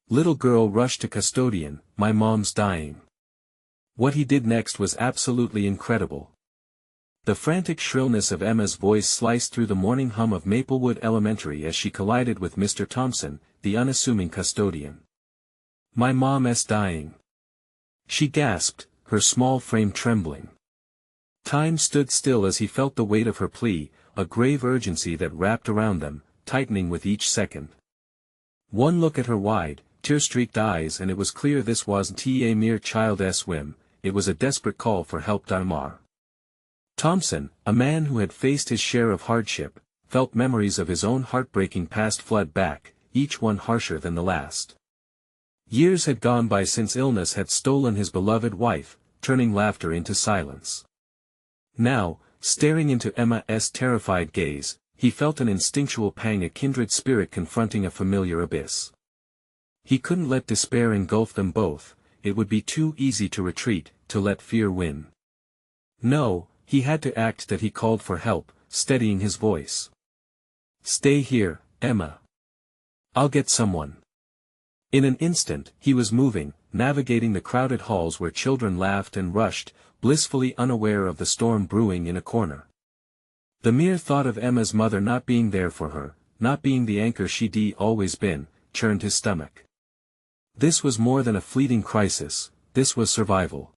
Little girl rushed to Custodian, my mom's dying. What he did next was absolutely incredible. The frantic shrillness of Emma's voice sliced through the morning hum of Maplewood Elementary as she collided with Mr. Thompson, the unassuming custodian. My mom's dying. She gasped, her small frame trembling. Time stood still as he felt the weight of her plea, a grave urgency that wrapped around them, tightening with each second. One look at her wide, tear-streaked eyes and it was clear this wasn't a mere child's whim, it was a desperate call for help. Damar. Thompson, a man who had faced his share of hardship, felt memories of his own heartbreaking past flood back, each one harsher than the last. Years had gone by since illness had stolen his beloved wife, turning laughter into silence. Now, staring into Emma's terrified gaze, he felt an instinctual pang, a kindred spirit confronting a familiar abyss. He couldn't let despair engulf them both, it would be too easy to retreat, to let fear win. No, he had to act. That he called for help, steadying his voice. Stay here, Emma. I'll get someone. In an instant, he was moving, navigating the crowded halls where children laughed and rushed, blissfully unaware of the storm brewing in a corner. The mere thought of Emma's mother not being there for her, not being the anchor she'd always been, churned his stomach. This was more than a fleeting crisis, this was survival.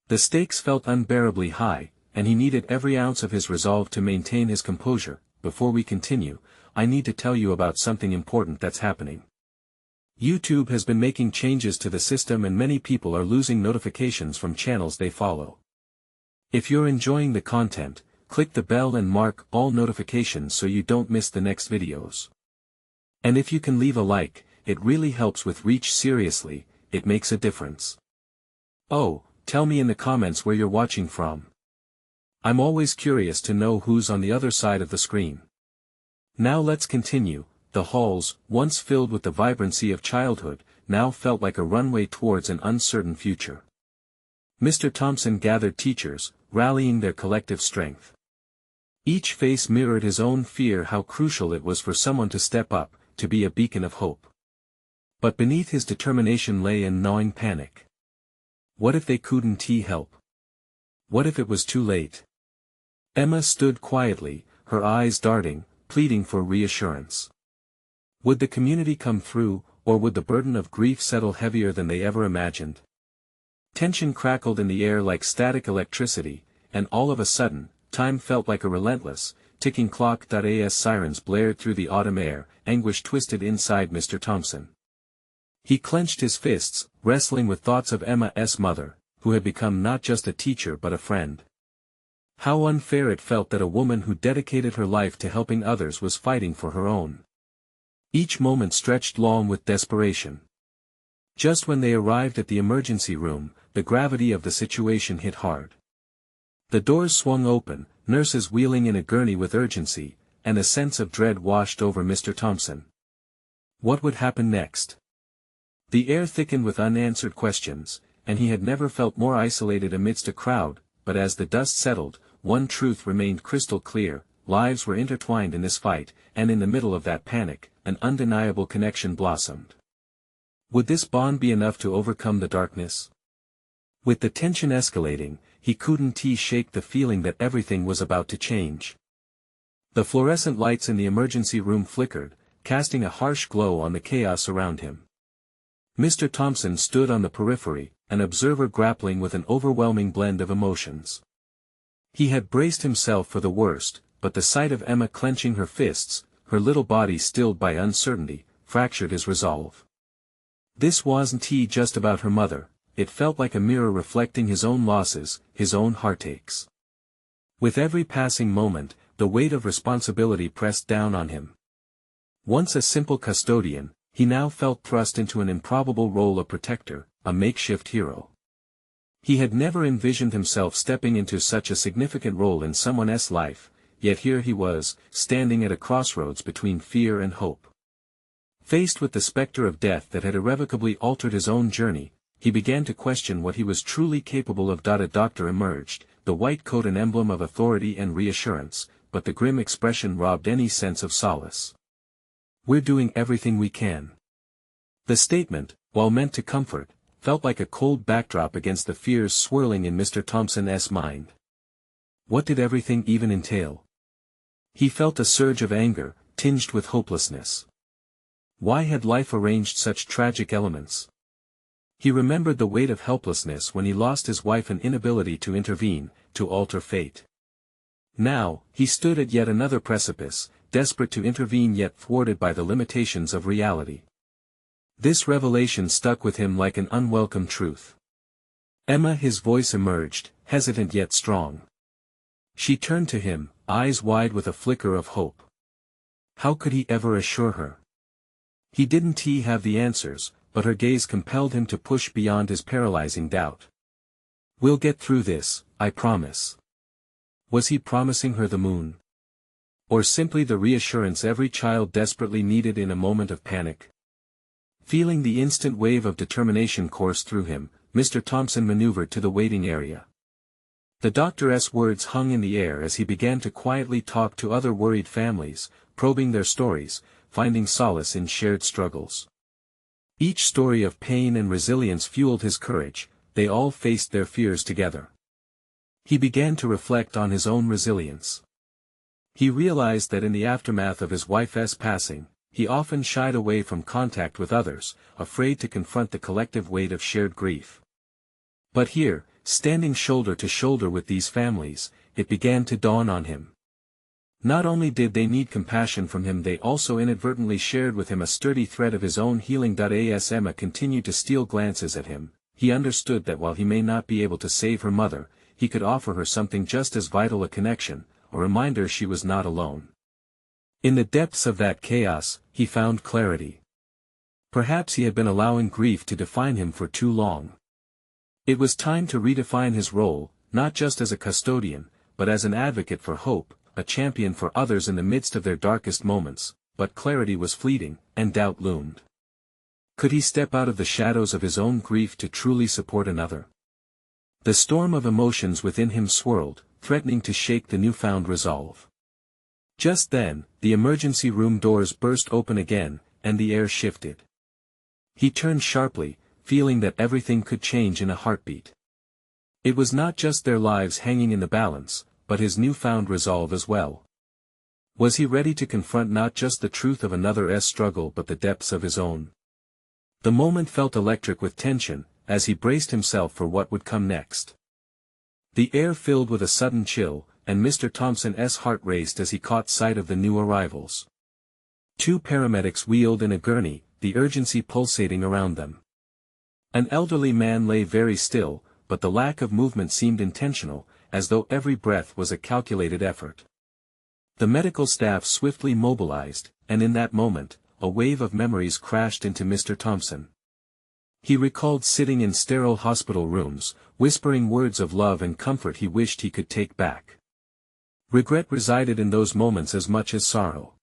The stakes felt unbearably high, and he needed every ounce of his resolve to maintain his composure. Before we continue, I need to tell you about something important that's happening. YouTube has been making changes to the system and many people are losing notifications from channels they follow. If you're enjoying the content, click the bell and mark all notifications so you don't miss the next videos. And if you can leave a like, it really helps with reach. Seriously, it makes a difference. Oh, tell me in the comments where you're watching from. I'm always curious to know who's on the other side of the screen. Now let's continue. The halls, once filled with the vibrancy of childhood, now felt like a runway towards an uncertain future. Mr. Thompson gathered teachers, rallying their collective strength. Each face mirrored his own fear, how crucial it was for someone to step up, to be a beacon of hope. But beneath his determination lay a gnawing panic. What if they couldn't help? What if it was too late? Emma stood quietly, her eyes darting, pleading for reassurance. Would the community come through, or would the burden of grief settle heavier than they ever imagined? Tension crackled in the air like static electricity, and all of a sudden, time felt like a relentless, ticking clock. As sirens blared through the autumn air, anguish twisted inside Mr. Thompson. He clenched his fists, wrestling with thoughts of Emma's mother, who had become not just a teacher but a friend. How unfair it felt that a woman who dedicated her life to helping others was fighting for her own. Each moment stretched long with desperation. Just when they arrived at the emergency room, the gravity of the situation hit hard. The doors swung open, nurses wheeling in a gurney with urgency, and a sense of dread washed over Mr. Thompson. What would happen next? The air thickened with unanswered questions, and he had never felt more isolated amidst a crowd, but as the dust settled, one truth remained crystal clear: lives were intertwined in this fight, and in the middle of that panic, an undeniable connection blossomed. Would this bond be enough to overcome the darkness? With the tension escalating, he couldn't shake the feeling that everything was about to change. The fluorescent lights in the emergency room flickered, casting a harsh glow on the chaos around him. Mr. Thompson stood on the periphery, an observer grappling with an overwhelming blend of emotions. He had braced himself for the worst, but the sight of Emma clenching her fists, her little body stilled by uncertainty, fractured his resolve. This wasn't just about her mother, it felt like a mirror reflecting his own losses, his own heartaches. With every passing moment, the weight of responsibility pressed down on him. Once a simple custodian, he now felt thrust into an improbable role of protector, a makeshift hero. He had never envisioned himself stepping into such a significant role in someone else's life, yet here he was, standing at a crossroads between fear and hope. Faced with the specter of death that had irrevocably altered his own journey, he began to question what he was truly capable of. A doctor emerged, the white coat an emblem of authority and reassurance, but the grim expression robbed any sense of solace. "We're doing everything we can. The statement, while meant to comfort, felt like a cold backdrop against the fears swirling in Mr. Thompson's mind. What did everything even entail? He felt a surge of anger, tinged with hopelessness. Why had life arranged such tragic elements? He remembered the weight of helplessness when he lost his wife and inability to intervene, to alter fate. Now, he stood at yet another precipice, desperate to intervene yet thwarted by the limitations of reality. This revelation stuck with him like an unwelcome truth. Emma, his voice emerged, hesitant yet strong. She turned to him, eyes wide with a flicker of hope. How could he ever assure her? He didn't have the answers, but her gaze compelled him to push beyond his paralyzing doubt. We'll get through this, I promise. Was he promising her the moon? Or simply the reassurance every child desperately needed in a moment of panic? Feeling the instant wave of determination course through him, Mr. Thompson maneuvered to the waiting area. The doctor's words hung in the air as he began to quietly talk to other worried families, probing their stories, finding solace in shared struggles. Each story of pain and resilience fueled his courage, they all faced their fears together. He began to reflect on his own resilience. He realized that in the aftermath of his wife's passing, he often shied away from contact with others, afraid to confront the collective weight of shared grief. But here, standing shoulder to shoulder with these families, it began to dawn on him. Not only did they need compassion from him, they also inadvertently shared with him a sturdy thread of his own healing. As Emma continued to steal glances at him, he understood that while he may not be able to save her mother, he could offer her something just as vital, a connection, a reminder she was not alone. In the depths of that chaos, he found clarity. Perhaps he had been allowing grief to define him for too long. It was time to redefine his role, not just as a custodian, but as an advocate for hope, a champion for others in the midst of their darkest moments. But clarity was fleeting, and doubt loomed. Could he step out of the shadows of his own grief to truly support another? The storm of emotions within him swirled, threatening to shake the newfound resolve. Just then, the emergency room doors burst open again, and the air shifted. He turned sharply, feeling that everything could change in a heartbeat. It was not just their lives hanging in the balance, but his newfound resolve as well. Was he ready to confront not just the truth of another's struggle but the depths of his own? The moment felt electric with tension, as he braced himself for what would come next. The air filled with a sudden chill, and Mr. Thompson's heart raced as he caught sight of the new arrivals. Two paramedics wheeled in a gurney, the urgency pulsating around them. An elderly man lay very still, but the lack of movement seemed intentional, as though every breath was a calculated effort. The medical staff swiftly mobilized, and in that moment, a wave of memories crashed into Mr. Thompson. He recalled sitting in sterile hospital rooms, whispering words of love and comfort he wished he could take back. Regret resided in those moments as much as sorrow.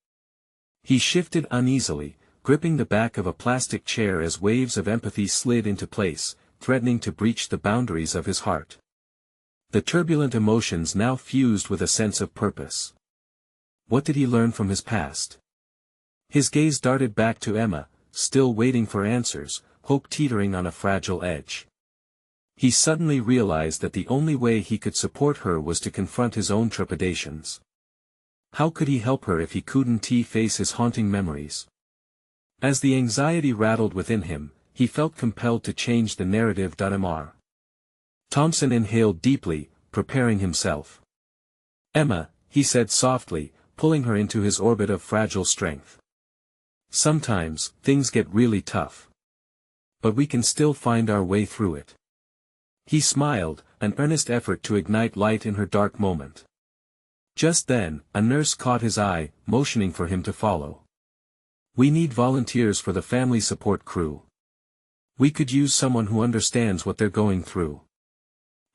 He shifted uneasily, gripping the back of a plastic chair as waves of empathy slid into place, threatening to breach the boundaries of his heart. The turbulent emotions now fused with a sense of purpose. What did he learn from his past? His gaze darted back to Emma, still waiting for answers, hope teetering on a fragile edge. He suddenly realized that the only way he could support her was to confront his own trepidations. How could he help her if he couldn't face his haunting memories? As the anxiety rattled within him, he felt compelled to change the narrative. Mr. Thompson inhaled deeply, preparing himself. Emma, he said softly, pulling her into his orbit of fragile strength. Sometimes, things get really tough. But we can still find our way through it. He smiled, an earnest effort to ignite light in her dark moment. Just then, a nurse caught his eye, motioning for him to follow. We need volunteers for the family support crew. We could use someone who understands what they're going through.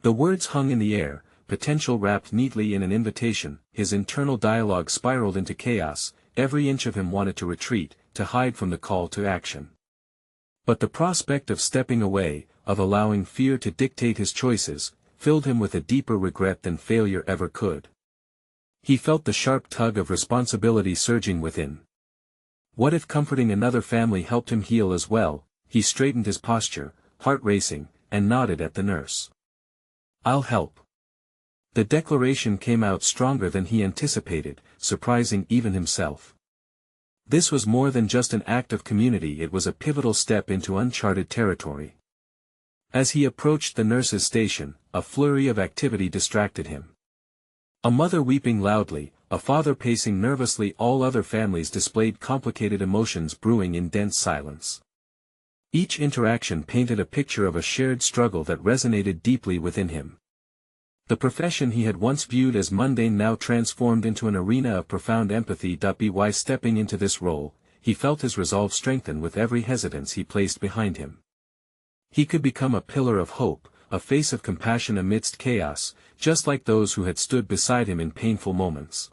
The words hung in the air, potential wrapped neatly in an invitation. His internal dialogue spiraled into chaos, every inch of him wanted to retreat, to hide from the call to action. But the prospect of stepping away, of allowing fear to dictate his choices, filled him with a deeper regret than failure ever could. He felt the sharp tug of responsibility surging within. What if comforting another family helped him heal as well? He straightened his posture, heart racing, and nodded at the nurse. "I'll help." The declaration came out stronger than he anticipated, surprising even himself. This was more than just an act of community, it was a pivotal step into uncharted territory. As he approached the nurse's station, a flurry of activity distracted him. A mother weeping loudly, a father pacing nervously, all other families displayed complicated emotions brewing in dense silence. Each interaction painted a picture of a shared struggle that resonated deeply within him. The profession he had once viewed as mundane now transformed into an arena of profound empathy. By stepping into this role, he felt his resolve strengthen with every hesitance he placed behind him. He could become a pillar of hope, a face of compassion amidst chaos, just like those who had stood beside him in painful moments.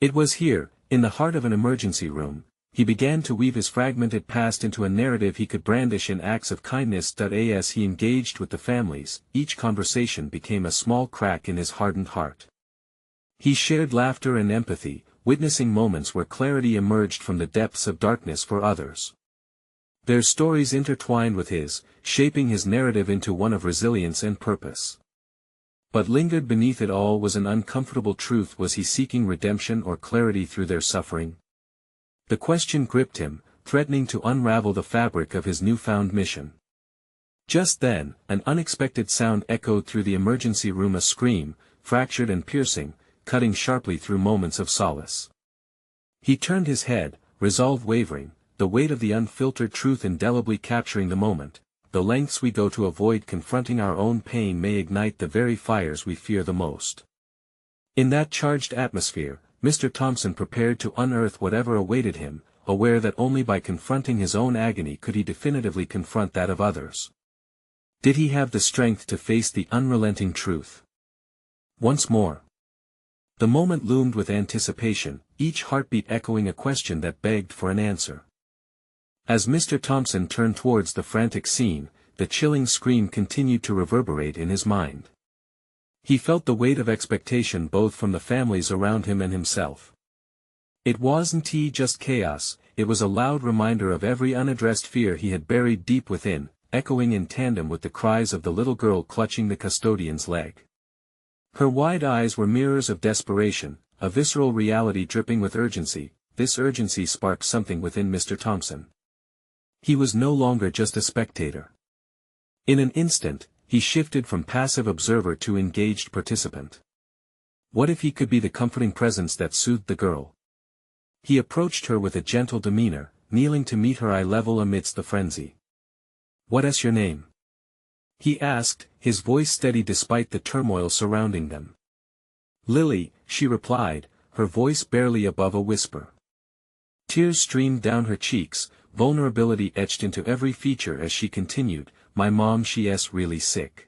It was here, in the heart of an emergency room, he began to weave his fragmented past into a narrative he could brandish in acts of kindness. As he engaged with the families, each conversation became a small crack in his hardened heart. He shared laughter and empathy, witnessing moments where clarity emerged from the depths of darkness for others. Their stories intertwined with his, shaping his narrative into one of resilience and purpose. But lingered beneath it all was an uncomfortable truth. Was he seeking redemption or clarity through their suffering? The question gripped him, threatening to unravel the fabric of his newfound mission. Just then, an unexpected sound echoed through the emergency room, a scream, fractured and piercing, cutting sharply through moments of solace. He turned his head, resolve wavering, the weight of the unfiltered truth indelibly capturing the moment. The lengths we go to avoid confronting our own pain may ignite the very fires we fear the most. In that charged atmosphere, Mr. Thompson prepared to unearth whatever awaited him, aware that only by confronting his own agony could he definitively confront that of others. Did he have the strength to face the unrelenting truth? Once more. The moment loomed with anticipation, each heartbeat echoing a question that begged for an answer. As Mr. Thompson turned towards the frantic scene, the chilling scream continued to reverberate in his mind. He felt the weight of expectation both from the families around him and himself. It wasn't just chaos, it was a loud reminder of every unaddressed fear he had buried deep within, echoing in tandem with the cries of the little girl clutching the custodian's leg. Her wide eyes were mirrors of desperation, a visceral reality dripping with urgency. This urgency sparked something within Mr. Thompson. He was no longer just a spectator. In an instant, he shifted from passive observer to engaged participant. What if he could be the comforting presence that soothed the girl? He approached her with a gentle demeanor, kneeling to meet her eye level amidst the frenzy. "What's your name?" he asked, his voice steady despite the turmoil surrounding them. "Lily," she replied, her voice barely above a whisper. Tears streamed down her cheeks, vulnerability etched into every feature as she continued, "My mom, she's really sick.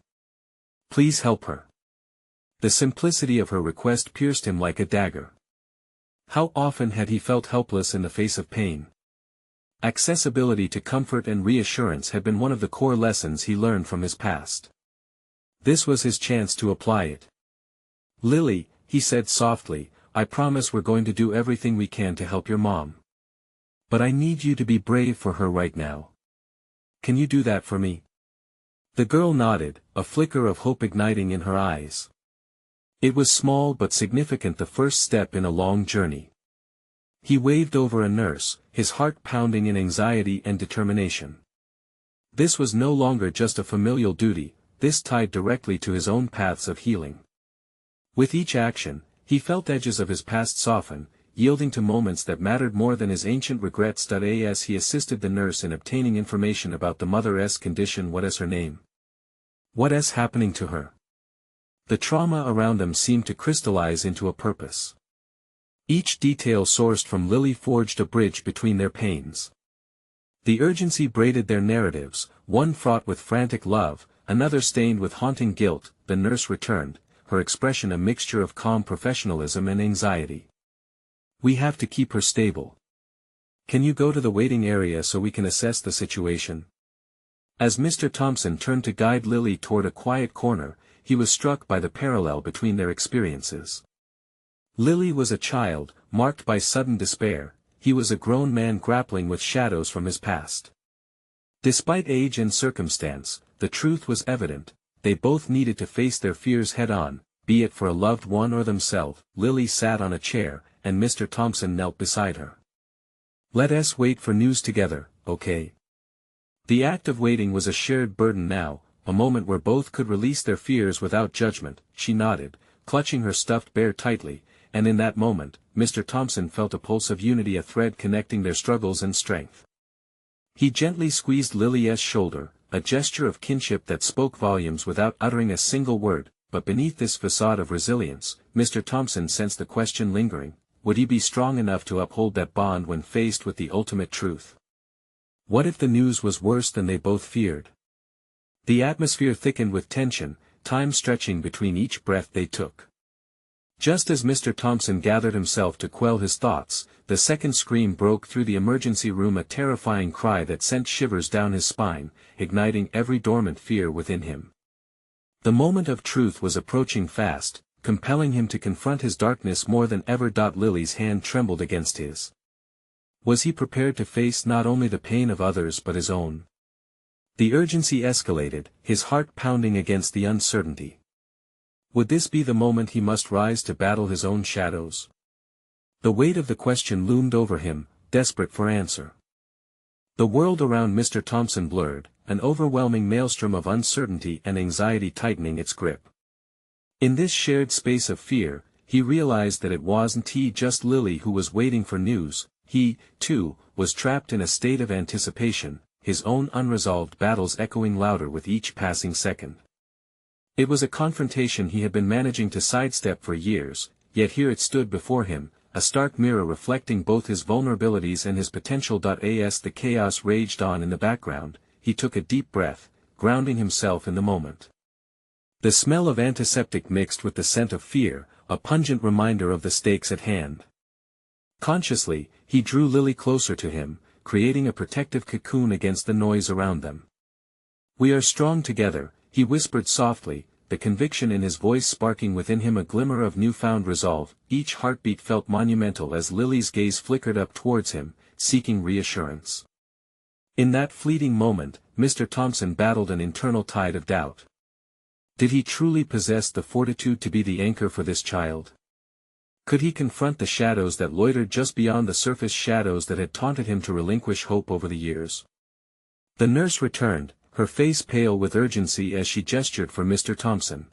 Please help her." The simplicity of her request pierced him like a dagger. How often had he felt helpless in the face of pain? Accessibility to comfort and reassurance had been one of the core lessons he learned from his past. This was his chance to apply it. "Lily," he said softly, "I promise we're going to do everything we can to help your mom. But I need you to be brave for her right now. Can you do that for me?" The girl nodded, a flicker of hope igniting in her eyes. It was small but significant, the first step in a long journey. He waved over a nurse, his heart pounding in anxiety and determination. This was no longer just a familial duty, this tied directly to his own paths of healing. With each action, he felt edges of his past soften, yielding to moments that mattered more than his ancient regrets. As he assisted the nurse in obtaining information about the mother's condition. "What is her name? What's happening to her?" The trauma around them seemed to crystallize into a purpose. Each detail sourced from Lily forged a bridge between their pains. The urgency braided their narratives, one fraught with frantic love, another stained with haunting guilt. The nurse returned, her expression a mixture of calm professionalism and anxiety. "We have to keep her stable. Can you go to the waiting area so we can assess the situation?" As Mr. Thompson turned to guide Lily toward a quiet corner, he was struck by the parallel between their experiences. Lily was a child, marked by sudden despair, he was a grown man grappling with shadows from his past. Despite age and circumstance, the truth was evident: they both needed to face their fears head-on, be it for a loved one or themselves. Lily sat on a chair, and Mr. Thompson knelt beside her. "Let us wait for news together, okay?" The act of waiting was a shared burden now, a moment where both could release their fears without judgment. She nodded, clutching her stuffed bear tightly, and in that moment, Mr. Thompson felt a pulse of unity, a thread connecting their struggles and strength. He gently squeezed Lily's shoulder, a gesture of kinship that spoke volumes without uttering a single word. But beneath this facade of resilience, Mr. Thompson sensed the question lingering: would he be strong enough to uphold that bond when faced with the ultimate truth? What if the news was worse than they both feared? The atmosphere thickened with tension, time stretching between each breath they took. Just as Mr. Thompson gathered himself to quell his thoughts, the second scream broke through the emergency room, a terrifying cry that sent shivers down his spine, igniting every dormant fear within him. The moment of truth was approaching fast, compelling him to confront his darkness more than ever. Lily's hand trembled against his. Was he prepared to face not only the pain of others but his own? The urgency escalated, his heart pounding against the uncertainty. Would this be the moment he must rise to battle his own shadows? The weight of the question loomed over him, desperate for answer. The world around Mr. Thompson blurred, an overwhelming maelstrom of uncertainty and anxiety tightening its grip. In this shared space of fear, he realized that it wasn't just Lily who was waiting for news. He, too, was trapped in a state of anticipation, his own unresolved battles echoing louder with each passing second. It was a confrontation he had been managing to sidestep for years, yet here it stood before him, a stark mirror reflecting both his vulnerabilities and his potential. As the chaos raged on in the background, he took a deep breath, grounding himself in the moment. The smell of antiseptic mixed with the scent of fear, a pungent reminder of the stakes at hand. Consciously, he drew Lily closer to him, creating a protective cocoon against the noise around them. "We are strong together," he whispered softly, the conviction in his voice sparking within him a glimmer of newfound resolve. Each heartbeat felt monumental as Lily's gaze flickered up towards him, seeking reassurance. In that fleeting moment, Mr. Thompson battled an internal tide of doubt. Did he truly possess the fortitude to be the anchor for this child? Could he confront the shadows that loitered just beyond the surface, shadows that had taunted him to relinquish hope over the years? The nurse returned, her face pale with urgency as she gestured for Mr. Thompson.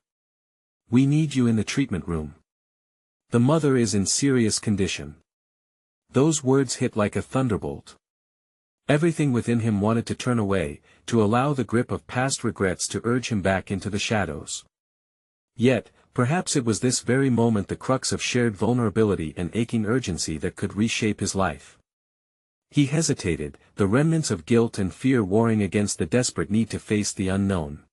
"We need you in the treatment room. The mother is in serious condition." Those words hit like a thunderbolt. Everything within him wanted to turn away, to allow the grip of past regrets to urge him back into the shadows. Yet, perhaps it was this very moment the crux of shared vulnerability and aching urgency that could reshape his life. He hesitated, the remnants of guilt and fear warring against the desperate need to face the unknown.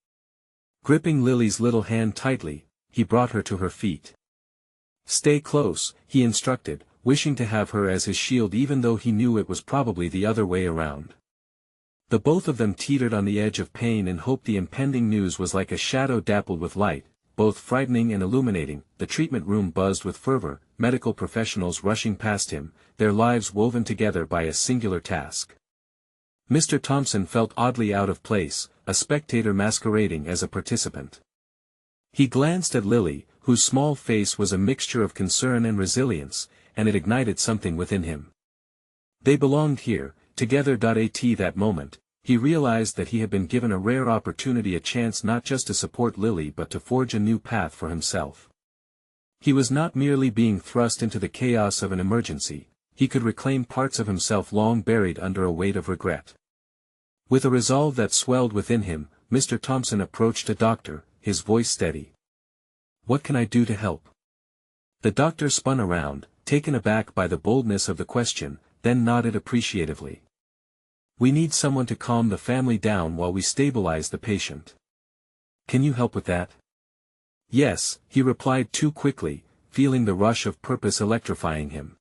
Gripping Lily's little hand tightly, he brought her to her feet. "Stay close," he instructed, wishing to have her as his shield even though he knew it was probably the other way around. The both of them teetered on the edge of pain and hope. The impending news was like a shadow dappled with light, both frightening and illuminating. The treatment room buzzed with fervor, medical professionals rushing past him, their lives woven together by a singular task. Mr. Thompson felt oddly out of place, a spectator masquerading as a participant. He glanced at Lily, whose small face was a mixture of concern and resilience, and it ignited something within him. They belonged here, together. At that moment, he realized that he had been given a rare opportunity, a chance not just to support Lily but to forge a new path for himself. He was not merely being thrust into the chaos of an emergency, he could reclaim parts of himself long buried under a weight of regret. With a resolve that swelled within him, Mr. Thompson approached a doctor, his voice steady. "What can I do to help?" The doctor spun around, taken aback by the boldness of the question, then nodded appreciatively. "We need someone to calm the family down while we stabilize the patient. Can you help with that?" "Yes," he replied too quickly, feeling the rush of purpose electrifying him.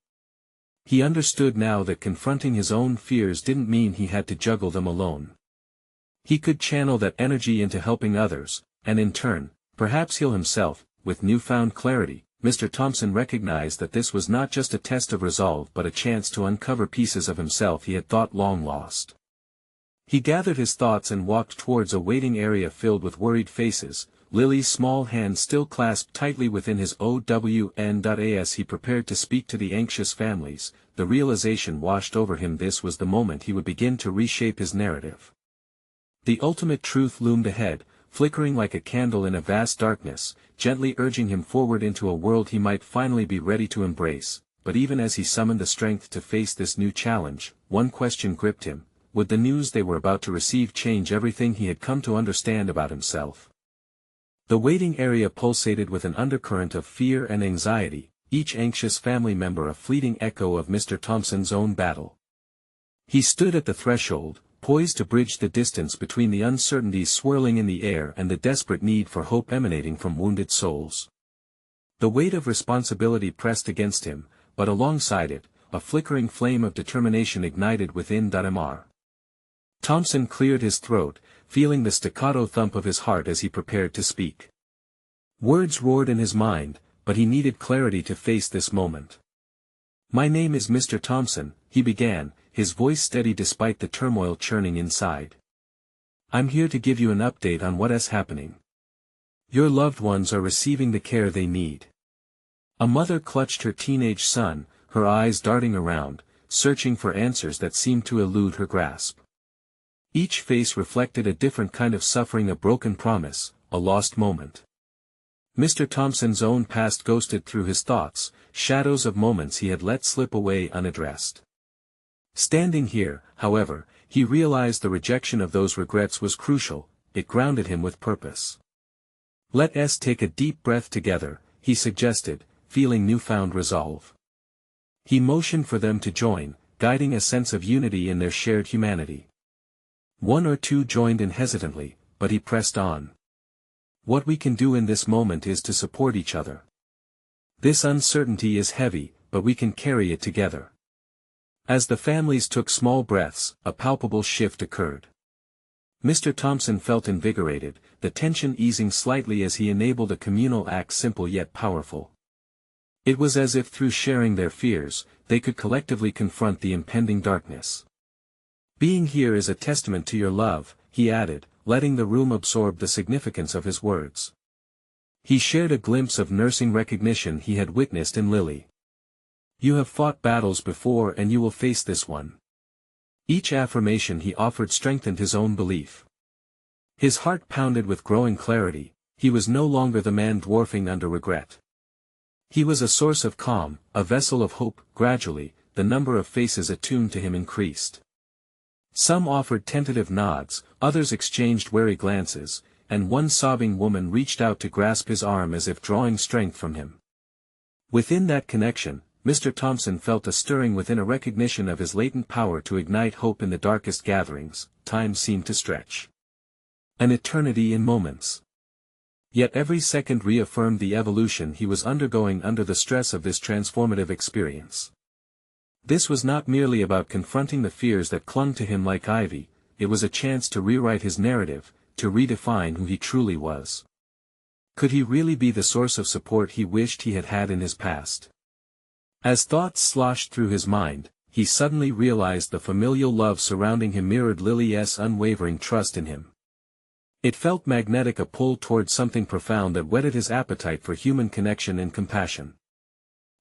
He understood now that confronting his own fears didn't mean he had to juggle them alone. He could channel that energy into helping others, and in turn, perhaps heal himself. With newfound clarity, Mr. Thompson recognized that this was not just a test of resolve but a chance to uncover pieces of himself he had thought long lost. He gathered his thoughts and walked towards a waiting area filled with worried faces, Lily's small hand still clasped tightly within his own. As he prepared to speak to the anxious families, the realization washed over him this was the moment he would begin to reshape his narrative. The ultimate truth loomed ahead, flickering like a candle in a vast darkness, gently urging him forward into a world he might finally be ready to embrace. But even as he summoned the strength to face this new challenge, one question gripped him: would the news they were about to receive change everything he had come to understand about himself? The waiting area pulsated with an undercurrent of fear and anxiety, each anxious family member a fleeting echo of Mr. Thompson's own battle. He stood at the threshold, poised to bridge the distance between the uncertainties swirling in the air and the desperate need for hope emanating from wounded souls. The weight of responsibility pressed against him, but alongside it, a flickering flame of determination ignited within. Mr. Thompson cleared his throat, feeling the staccato thump of his heart as he prepared to speak. Words roared in his mind, but he needed clarity to face this moment. "My name is Mr. Thompson," he began, his voice steady despite the turmoil churning inside. "I'm here to give you an update on what is happening. Your loved ones are receiving the care they need." A mother clutched her teenage son, her eyes darting around, searching for answers that seemed to elude her grasp. Each face reflected a different kind of suffering, a broken promise, a lost moment. Mr. Thompson's own past ghosted through his thoughts, shadows of moments he had let slip away unaddressed. Standing here, however, he realized the rejection of those regrets was crucial, it grounded him with purpose. "Let's take a deep breath together," he suggested, feeling newfound resolve. He motioned for them to join, guiding a sense of unity in their shared humanity. One or two joined in hesitantly, but he pressed on. "What we can do in this moment is to support each other. This uncertainty is heavy, but we can carry it together." As the families took small breaths, a palpable shift occurred. Mr. Thompson felt invigorated, the tension easing slightly as he enabled a communal act simple yet powerful. It was as if through sharing their fears, they could collectively confront the impending darkness. "Being here is a testament to your love," he added, letting the room absorb the significance of his words. He shared a glimpse of nursing recognition he had witnessed in Lily. "You have fought battles before and you will face this one." Each affirmation he offered strengthened his own belief. His heart pounded with growing clarity, he was no longer the man dwarfing under regret. He was a source of calm, a vessel of hope. Gradually, the number of faces attuned to him increased. Some offered tentative nods, others exchanged wary glances, and one sobbing woman reached out to grasp his arm as if drawing strength from him. Within that connection, Mr. Thompson felt a stirring within, a recognition of his latent power to ignite hope in the darkest gatherings. Time seemed to stretch. An eternity in moments. Yet every second reaffirmed the evolution he was undergoing under the stress of this transformative experience. This was not merely about confronting the fears that clung to him like ivy, it was a chance to rewrite his narrative, to redefine who he truly was. Could he really be the source of support he wished he had had in his past? As thoughts sloshed through his mind, he suddenly realized the familial love surrounding him mirrored Lily's unwavering trust in him. It felt magnetic, a pull towards something profound that whetted his appetite for human connection and compassion.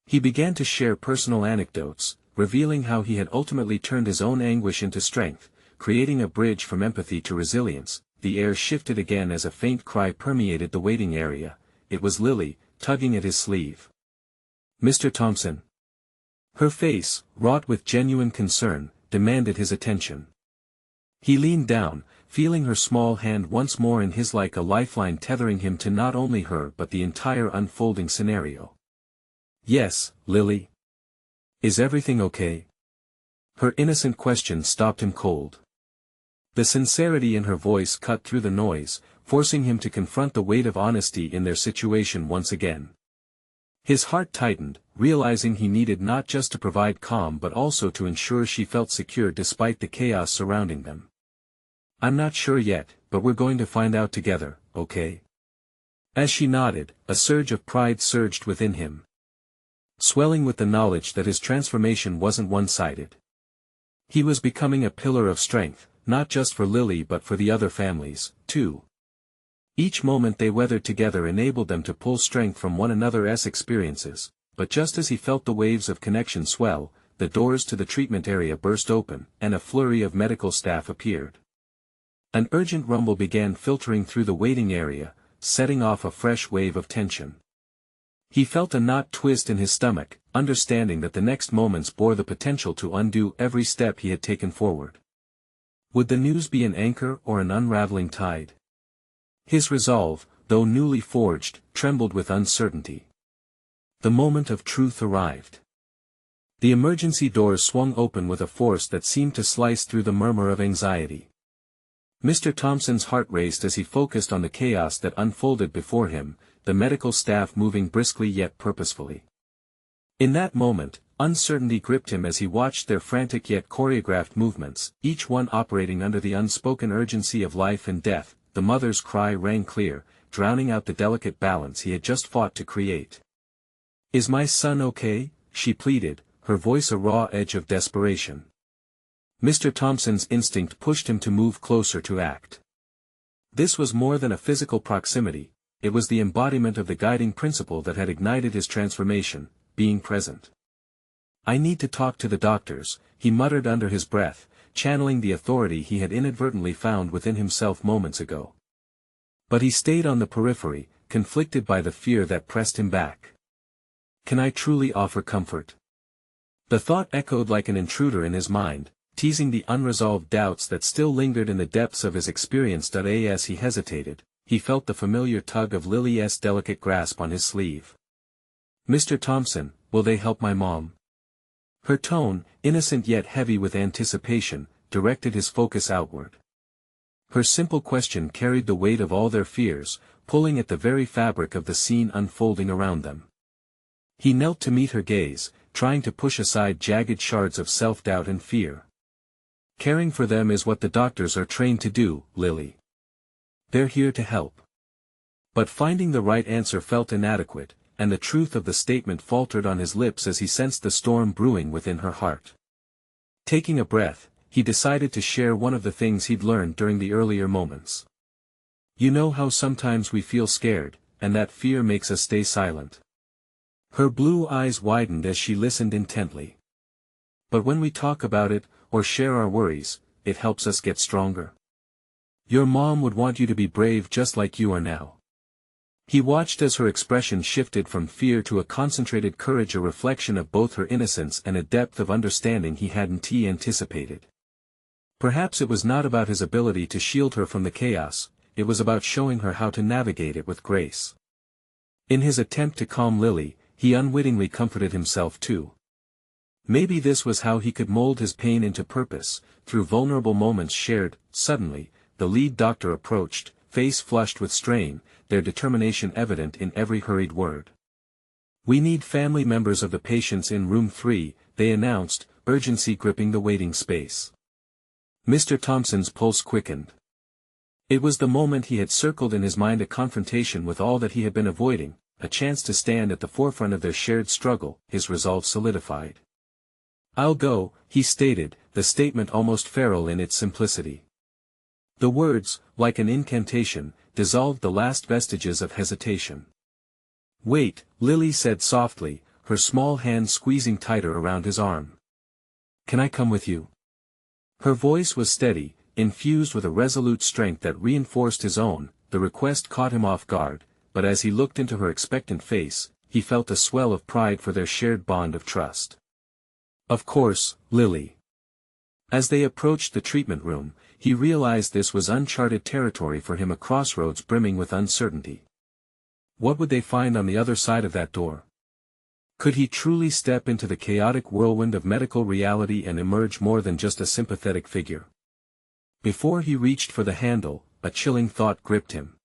He began to share personal anecdotes, revealing how he had ultimately turned his own anguish into strength, creating a bridge from empathy to resilience. The air shifted again as a faint cry permeated the waiting area. It was Lily, tugging at his sleeve. "Mr. Thompson." Her face, wrought with genuine concern, demanded his attention. He leaned down, feeling her small hand once more in his like a lifeline tethering him to not only her but the entire unfolding scenario. "Yes, Lily. Is everything okay?" Her innocent question stopped him cold. The sincerity in her voice cut through the noise, forcing him to confront the weight of honesty in their situation once again. His heart tightened, realizing he needed not just to provide calm but also to ensure she felt secure despite the chaos surrounding them. "I'm not sure yet, but we're going to find out together, okay?" As she nodded, a surge of pride surged within him. Swelling with the knowledge that his transformation wasn't one-sided. He was becoming a pillar of strength, not just for Lily but for the other families, too. Each moment they weathered together enabled them to pull strength from one another's experiences, but just as he felt the waves of connection swell, the doors to the treatment area burst open, and a flurry of medical staff appeared. An urgent rumble began filtering through the waiting area, setting off a fresh wave of tension. He felt a knot twist in his stomach, understanding that the next moments bore the potential to undo every step he had taken forward. Would the news be an anchor or an unraveling tide? His resolve, though newly forged, trembled with uncertainty. The moment of truth arrived. The emergency doors swung open with a force that seemed to slice through the murmur of anxiety. Mr. Thompson's heart raced as he focused on the chaos that unfolded before him, the medical staff moving briskly yet purposefully. In that moment, uncertainty gripped him as he watched their frantic yet choreographed movements, each one operating under the unspoken urgency of life and death. The mother's cry rang clear, drowning out the delicate balance he had just fought to create. "Is my son okay?" she pleaded, her voice a raw edge of desperation. Mr. Thompson's instinct pushed him to move closer to act. This was more than a physical proximity, it was the embodiment of the guiding principle that had ignited his transformation, being present. "I need to talk to the doctors," he muttered under his breath, channeling the authority he had inadvertently found within himself moments ago. But he stayed on the periphery, conflicted by the fear that pressed him back. "Can I truly offer comfort?" The thought echoed like an intruder in his mind, teasing the unresolved doubts that still lingered in the depths of his experience. As he hesitated, he felt the familiar tug of Lily's delicate grasp on his sleeve. "Mr. Thompson, will they help my mom?" Her tone, innocent yet heavy with anticipation, directed his focus outward. Her simple question carried the weight of all their fears, pulling at the very fabric of the scene unfolding around them. He knelt to meet her gaze, trying to push aside jagged shards of self-doubt and fear. "Caring for them is what the doctors are trained to do, Lily. They're here to help." But finding the right answer felt inadequate, and the truth of the statement faltered on his lips as he sensed the storm brewing within her heart. Taking a breath, he decided to share one of the things he'd learned during the earlier moments. "You know how sometimes we feel scared, and that fear makes us stay silent." Her blue eyes widened as she listened intently. "But when we talk about it, or share our worries, it helps us get stronger. Your mom would want you to be brave just like you are now." He watched as her expression shifted from fear to a concentrated courage, a reflection of both her innocence and a depth of understanding he hadn't anticipated. Perhaps it was not about his ability to shield her from the chaos, it was about showing her how to navigate it with grace. In his attempt to calm Lily, he unwittingly comforted himself too. Maybe this was how he could mold his pain into purpose, through vulnerable moments shared. Suddenly, the lead doctor approached, face flushed with strain, their determination evident in every hurried word. "We need family members of the patients in room 3, they announced, urgency gripping the waiting space. Mr. Thompson's pulse quickened. It was the moment he had circled in his mind, a confrontation with all that he had been avoiding, a chance to stand at the forefront of their shared struggle. His resolve solidified. "I'll go," he stated, the statement almost feral in its simplicity. The words, like an incantation, dissolved the last vestiges of hesitation. "Wait," Lily said softly, her small hand squeezing tighter around his arm. "Can I come with you?" Her voice was steady, infused with a resolute strength that reinforced his own. The request caught him off guard, but as he looked into her expectant face, he felt a swell of pride for their shared bond of trust. "Of course, Lily." As they approached the treatment room, he realized this was uncharted territory for him, a crossroads brimming with uncertainty. What would they find on the other side of that door? Could he truly step into the chaotic whirlwind of medical reality and emerge more than just a sympathetic figure? Before he reached for the handle, a chilling thought gripped him.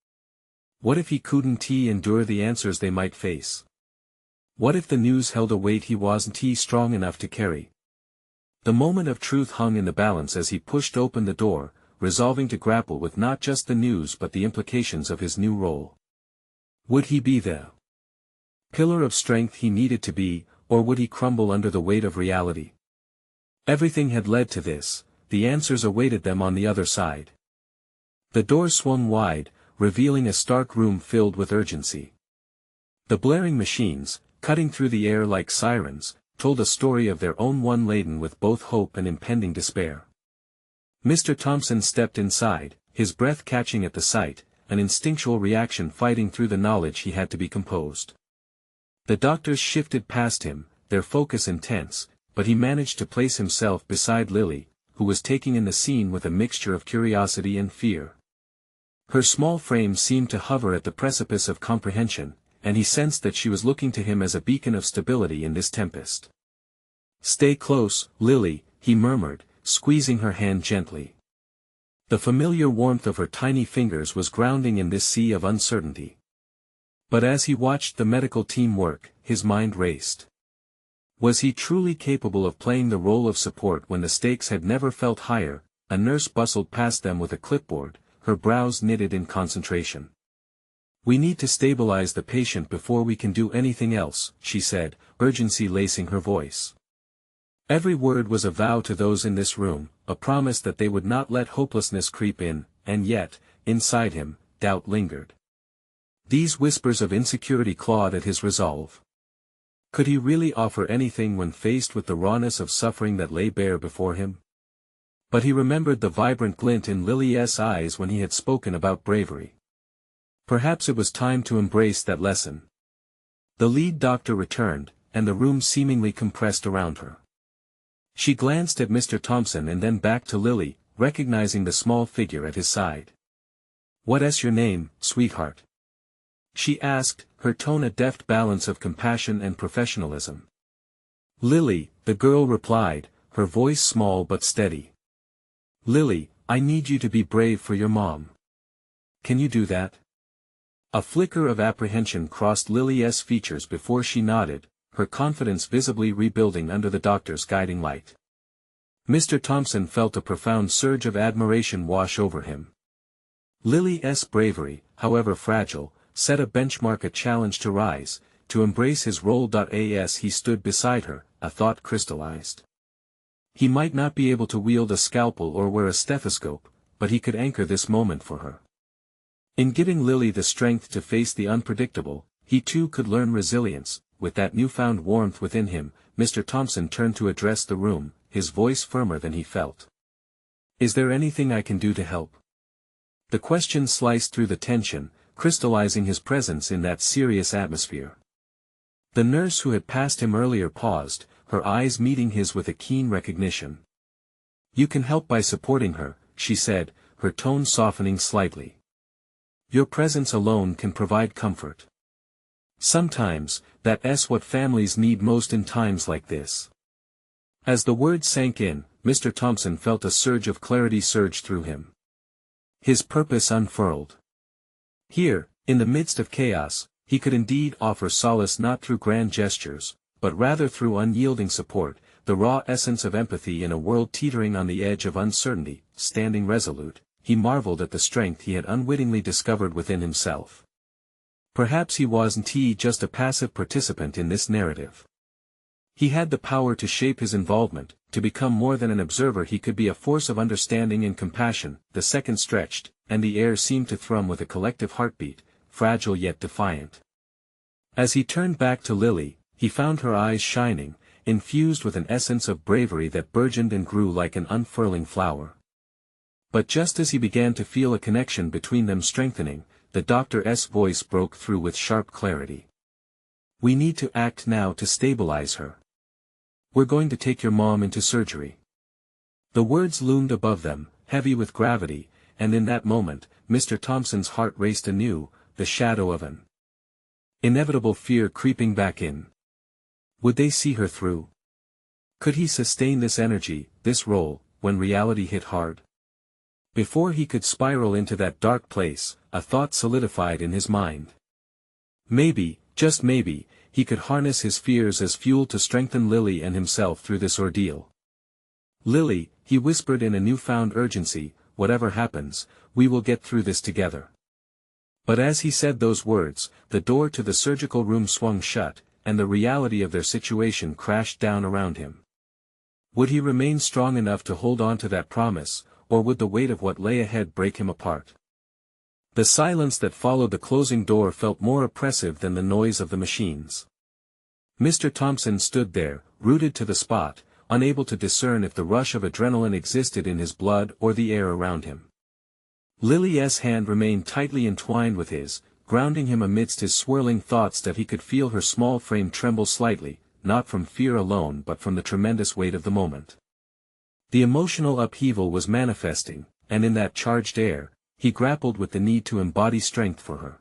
What if he couldn't endure the answers they might face? What if the news held a weight he wasn't strong enough to carry? The moment of truth hung in the balance as he pushed open the door, resolving to grapple with not just the news but the implications of his new role. Would he be the pillar of strength he needed to be, or would he crumble under the weight of reality? Everything had led to this, the answers awaited them on the other side. The door swung wide, revealing a stark room filled with urgency. The blaring machines, cutting through the air like sirens, told a story of their own, one laden with both hope and impending despair. Mr. Thompson stepped inside, his breath catching at the sight, an instinctual reaction fighting through the knowledge he had to be composed. The doctors shifted past him, their focus intense, but he managed to place himself beside Lily, who was taking in the scene with a mixture of curiosity and fear. Her small frame seemed to hover at the precipice of comprehension, and he sensed that she was looking to him as a beacon of stability in this tempest. "Stay close, Lily," he murmured, squeezing her hand gently. The familiar warmth of her tiny fingers was grounding in this sea of uncertainty. But as he watched the medical team work, his mind raced. Was he truly capable of playing the role of support when the stakes had never felt higher? A nurse bustled past them with a clipboard, her brows knitted in concentration. "We need to stabilize the patient before we can do anything else," she said, urgency lacing her voice. Every word was a vow to those in this room, a promise that they would not let hopelessness creep in, and yet, inside him, doubt lingered. These whispers of insecurity clawed at his resolve. Could he really offer anything when faced with the rawness of suffering that lay bare before him? But he remembered the vibrant glint in Lily's eyes when he had spoken about bravery. Perhaps it was time to embrace that lesson. The lead doctor returned, and the room seemingly compressed around her. She glanced at Mr. Thompson and then back to Lily, recognizing the small figure at his side. "What's your name, sweetheart?" she asked, her tone a deft balance of compassion and professionalism. "Lily," the girl replied, her voice small but steady. "Lily, I need you to be brave for your mom. Can you do that?" A flicker of apprehension crossed Lily's features before she nodded, her confidence visibly rebuilding under the doctor's guiding light. Mr. Thompson felt a profound surge of admiration wash over him. Lily's bravery, however fragile, set a benchmark, a challenge to rise, to embrace his role. As he stood beside her, a thought crystallized. He might not be able to wield a scalpel or wear a stethoscope, but he could anchor this moment for her. In giving Lily the strength to face the unpredictable, he too could learn resilience. With that newfound warmth within him, Mr. Thompson turned to address the room, his voice firmer than he felt. "Is there anything I can do to help?" The question sliced through the tension, crystallizing his presence in that serious atmosphere. The nurse who had passed him earlier paused, her eyes meeting his with a keen recognition. "You can help by supporting her," she said, her tone softening slightly. "Your presence alone can provide comfort. Sometimes, that's what families need most in times like this." As the words sank in, Mr. Thompson felt a surge of clarity surge through him. His purpose unfurled. Here, in the midst of chaos, he could indeed offer solace, not through grand gestures, but rather through unyielding support, the raw essence of empathy in a world teetering on the edge of uncertainty. Standing resolute, he marveled at the strength he had unwittingly discovered within himself. Perhaps he wasn't just a passive participant in this narrative. He had the power to shape his involvement, to become more than an observer. He could be a force of understanding and compassion. The second stretched, and the air seemed to thrum with a collective heartbeat, fragile yet defiant. As he turned back to Lily, he found her eyes shining, infused with an essence of bravery that burgeoned and grew like an unfurling flower. But just as he began to feel a connection between them strengthening, the doctor's voice broke through with sharp clarity. "We need to act now to stabilize her. We're going to take your mom into surgery." The words loomed above them, heavy with gravity, and in that moment, Mr. Thompson's heart raced anew, the shadow of an inevitable fear creeping back in. Would they see her through? Could he sustain this energy, this role, when reality hit hard? Before he could spiral into that dark place, a thought solidified in his mind. Maybe, just maybe, he could harness his fears as fuel to strengthen Lily and himself through this ordeal. "Lily," he whispered in a newfound urgency, "whatever happens, we will get through this together. But as he said those words, the door to the surgical room swung shut, and the reality of their situation crashed down around him. Would he remain strong enough to hold on to that promise, or would the weight of what lay ahead break him apart? The silence that followed the closing door felt more oppressive than the noise of the machines. Mr. Thompson stood there, rooted to the spot, unable to discern if the rush of adrenaline existed in his blood or the air around him. Lily's hand remained tightly entwined with his, grounding him amidst his swirling thoughts that he could feel her small frame tremble slightly, not from fear alone but from the tremendous weight of the moment. The emotional upheaval was manifesting, and in that charged air, he grappled with the need to embody strength for her.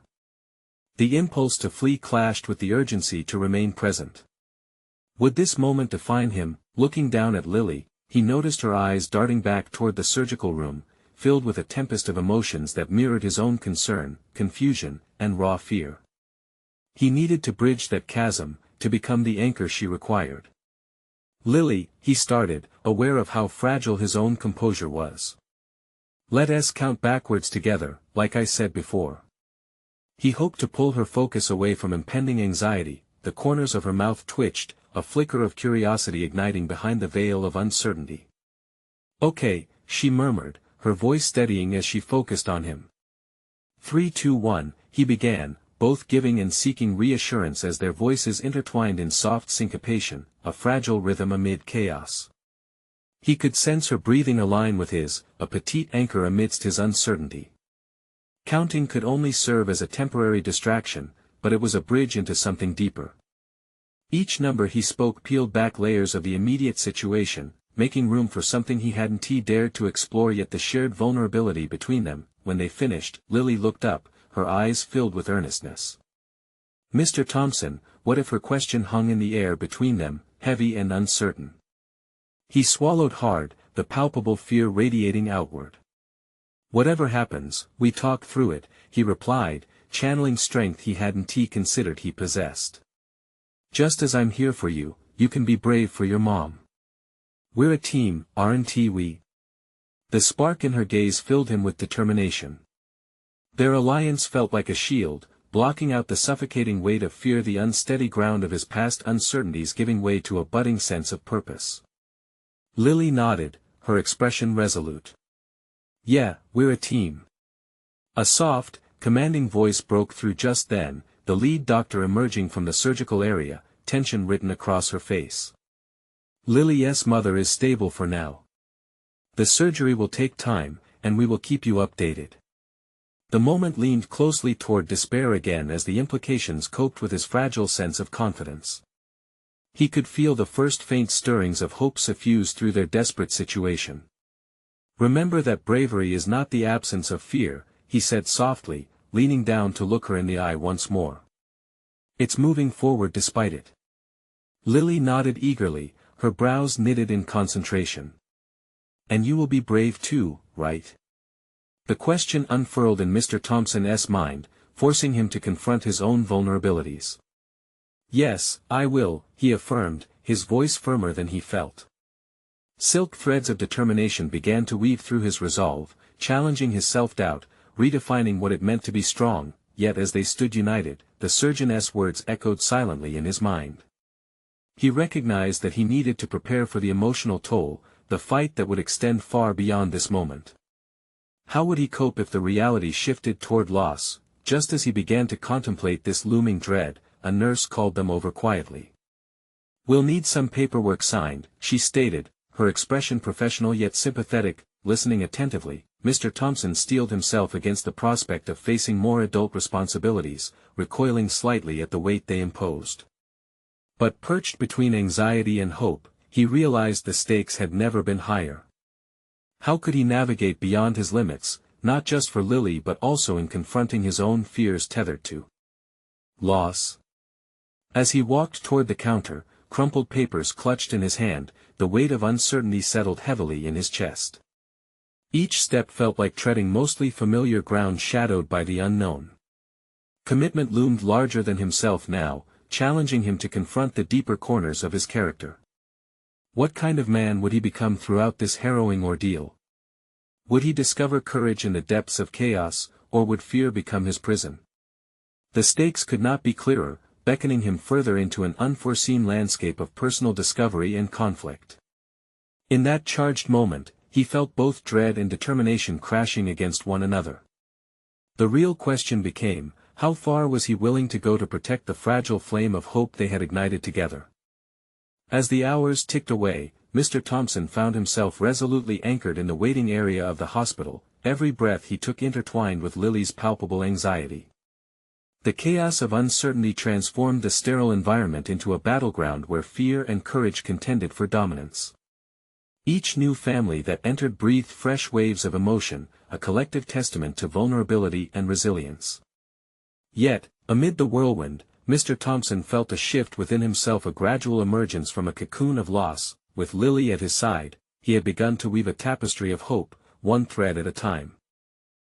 The impulse to flee clashed with the urgency to remain present. Would this moment define him? Looking down at Lily, he noticed her eyes darting back toward the surgical room, filled with a tempest of emotions that mirrored his own concern, confusion, and raw fear. He needed to bridge that chasm, to become the anchor she required. Lily, he started, aware of how fragile his own composure was. Let's count backwards together, like I said before. He hoped to pull her focus away from impending anxiety. The corners of her mouth twitched, a flicker of curiosity igniting behind the veil of uncertainty. Okay, she murmured, her voice steadying as she focused on him. 3, 2, 1, he began, both giving and seeking reassurance as their voices intertwined in soft syncopation, a fragile rhythm amid chaos. He could sense her breathing align with his, a petite anchor amidst his uncertainty. Counting could only serve as a temporary distraction, but it was a bridge into something deeper. Each number he spoke peeled back layers of the immediate situation, making room for something he hadn't dared to explore yet. The shared vulnerability between them. When they finished, Lily looked up, her eyes filled with earnestness. Mr. Thompson, what if her question hung in the air between them, heavy and uncertain? He swallowed hard, the palpable fear radiating outward. Whatever happens, we talk through it, he replied, channeling strength he hadn't considered he possessed. Just as I'm here for you, you can be brave for your mom. We're a team, aren't we? The spark in her gaze filled him with determination. Their alliance felt like a shield, blocking out the suffocating weight of fear, the unsteady ground of his past uncertainties giving way to a budding sense of purpose. Lily nodded, her expression resolute. Yeah, we're a team. A soft, commanding voice broke through just then, the lead doctor emerging from the surgical area, tension written across her face. Lily's mother is stable for now. The surgery will take time, and we will keep you updated. The moment leaned closely toward despair again as the implications coped with his fragile sense of confidence. He could feel the first faint stirrings of hope suffuse through their desperate situation. Remember that bravery is not the absence of fear, he said softly, leaning down to look her in the eye once more. It's moving forward despite it. Lily nodded eagerly, her brows knitted in concentration. And you will be brave too, right? The question unfurled in Mr. Thompson's mind, forcing him to confront his own vulnerabilities. Yes, I will, he affirmed, his voice firmer than he felt. Silk threads of determination began to weave through his resolve, challenging his self-doubt, redefining what it meant to be strong, yet as they stood united, the surgeon's words echoed silently in his mind. He recognized that he needed to prepare for the emotional toll, the fight that would extend far beyond this moment. How would he cope if the reality shifted toward loss? Just as he began to contemplate this looming dread, a nurse called them over quietly. We'll need some paperwork signed, she stated, her expression professional yet sympathetic. Listening attentively, Mr. Thompson steeled himself against the prospect of facing more adult responsibilities, recoiling slightly at the weight they imposed. But perched between anxiety and hope, he realized the stakes had never been higher. How could he navigate beyond his limits, not just for Lily but also in confronting his own fears tethered to loss? As he walked toward the counter, crumpled papers clutched in his hand, the weight of uncertainty settled heavily in his chest. Each step felt like treading mostly familiar ground shadowed by the unknown. Commitment loomed larger than himself now, challenging him to confront the deeper corners of his character. What kind of man would he become throughout this harrowing ordeal? Would he discover courage in the depths of chaos, or would fear become his prison? The stakes could not be clearer, beckoning him further into an unforeseen landscape of personal discovery and conflict. In that charged moment, he felt both dread and determination crashing against one another. The real question became, how far was he willing to go to protect the fragile flame of hope they had ignited together? As the hours ticked away, Mr. Thompson found himself resolutely anchored in the waiting area of the hospital, every breath he took intertwined with Lily's palpable anxiety. The chaos of uncertainty transformed the sterile environment into a battleground where fear and courage contended for dominance. Each new family that entered breathed fresh waves of emotion, a collective testament to vulnerability and resilience. Yet, amid the whirlwind, Mr. Thompson felt a shift within himself, a gradual emergence from a cocoon of loss. With Lily at his side, he had begun to weave a tapestry of hope, one thread at a time.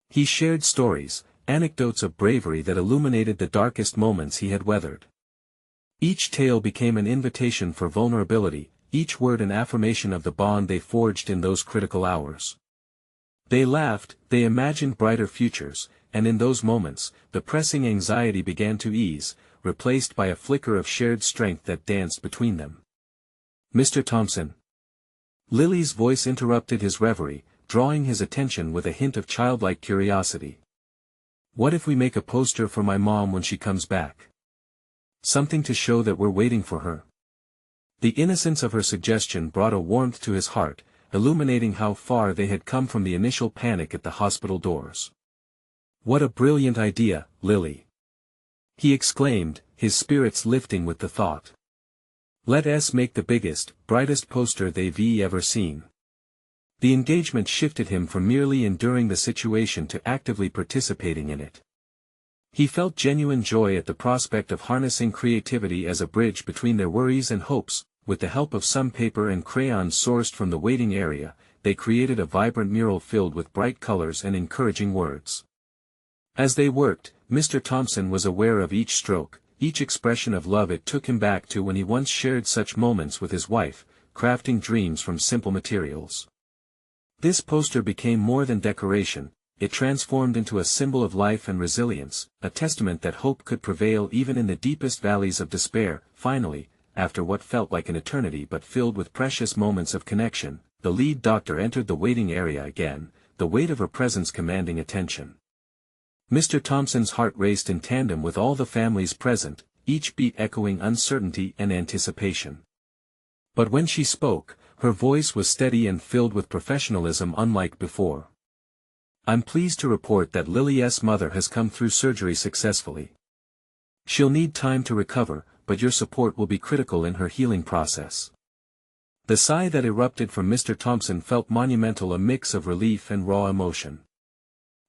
He shared stories, anecdotes of bravery that illuminated the darkest moments he had weathered. Each tale became an invitation for vulnerability, each word an affirmation of the bond they forged in those critical hours. They laughed, they imagined brighter futures, and in those moments, the pressing anxiety began to ease, replaced by a flicker of shared strength that danced between them. Mr. Thompson. Lily's voice interrupted his reverie, drawing his attention with a hint of childlike curiosity. What if we make a poster for my mom when she comes back? Something to show that we're waiting for her. The innocence of her suggestion brought a warmth to his heart, illuminating how far they had come from the initial panic at the hospital doors. What a brilliant idea, Lily! He exclaimed, his spirits lifting with the thought. Let us make the biggest, brightest poster they've ever seen. The engagement shifted him from merely enduring the situation to actively participating in it. He felt genuine joy at the prospect of harnessing creativity as a bridge between their worries and hopes. With the help of some paper and crayons sourced from the waiting area, they created a vibrant mural filled with bright colors and encouraging words. As they worked, Mr. Thompson was aware of each stroke, each expression of love. It took him back to when he once shared such moments with his wife, crafting dreams from simple materials. This poster became more than decoration, it transformed into a symbol of life and resilience, a testament that hope could prevail even in the deepest valleys of despair. Finally, after what felt like an eternity but filled with precious moments of connection, the lead doctor entered the waiting area again, the weight of her presence commanding attention. Mr. Thompson's heart raced in tandem with all the families present, each beat echoing uncertainty and anticipation. But when she spoke, her voice was steady and filled with professionalism unlike before. I'm pleased to report that Lily's mother has come through surgery successfully. She'll need time to recover, but your support will be critical in her healing process. The sigh that erupted from Mr. Thompson felt monumental, a mix of relief and raw emotion.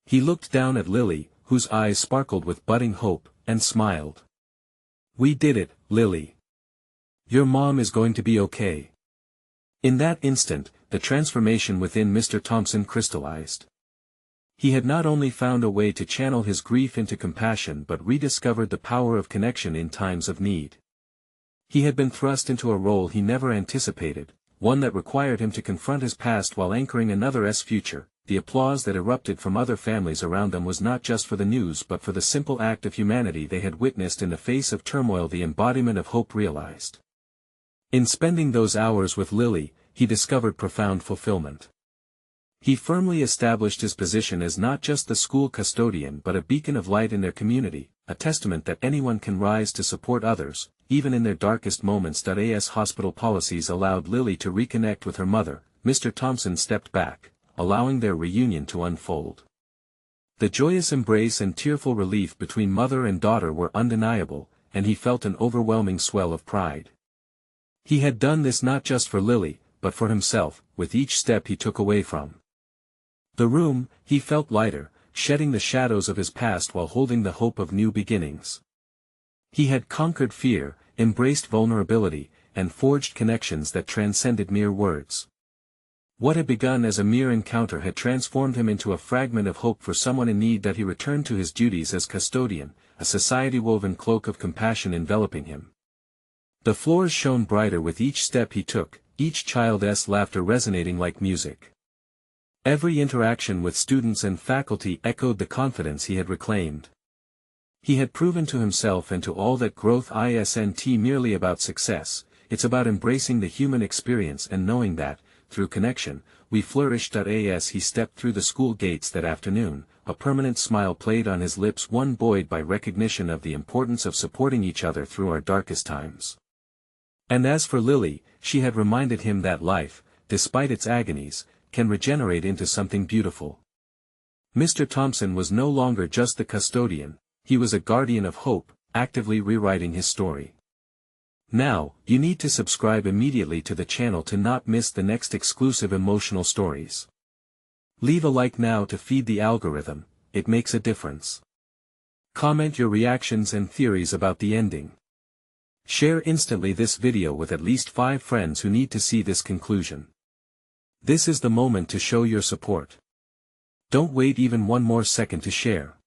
He looked down at Lily, whose eyes sparkled with budding hope, and smiled. We did it, Lily. Your mom is going to be okay. In that instant, the transformation within Mr. Thompson crystallized. He had not only found a way to channel his grief into compassion but rediscovered the power of connection in times of need. He had been thrust into a role he never anticipated, one that required him to confront his past while anchoring another's future. The applause that erupted from other families around them was not just for the news but for the simple act of humanity they had witnessed in the face of turmoil, the embodiment of hope realized. In spending those hours with Lily, he discovered profound fulfillment. He firmly established his position as not just the school custodian but a beacon of light in their community, a testament that anyone can rise to support others, even in their darkest moments. As hospital policies allowed Lily to reconnect with her mother, Mr. Thompson stepped back, allowing their reunion to unfold. The joyous embrace and tearful relief between mother and daughter were undeniable, and he felt an overwhelming swell of pride. He had done this not just for Lily, but for himself. With each step he took away from the room, he felt lighter, shedding the shadows of his past while holding the hope of new beginnings. He had conquered fear, embraced vulnerability, and forged connections that transcended mere words. What had begun as a mere encounter had transformed him into a fragment of hope for someone in need. That he returned to his duties as custodian, a society-woven cloak of compassion enveloping him. The floors shone brighter with each step he took, each child's laughter resonating like music. Every interaction with students and faculty echoed the confidence he had reclaimed. He had proven to himself and to all that growth isn't merely about success, it's about embracing the human experience and knowing that, through connection, we flourish. As he stepped through the school gates that afternoon, a permanent smile played on his lips, one buoyed by recognition of the importance of supporting each other through our darkest times. And as for Lily, she had reminded him that life, despite its agonies, can regenerate into something beautiful. Mr. Thompson was no longer just the custodian, he was a guardian of hope, actively rewriting his story. Now, you need to subscribe immediately to the channel to not miss the next exclusive emotional stories. Leave a like now to feed the algorithm, it makes a difference. Comment your reactions and theories about the ending. Share instantly this video with at least 5 friends who need to see this conclusion. This is the moment to show your support. Don't wait even one more second to share.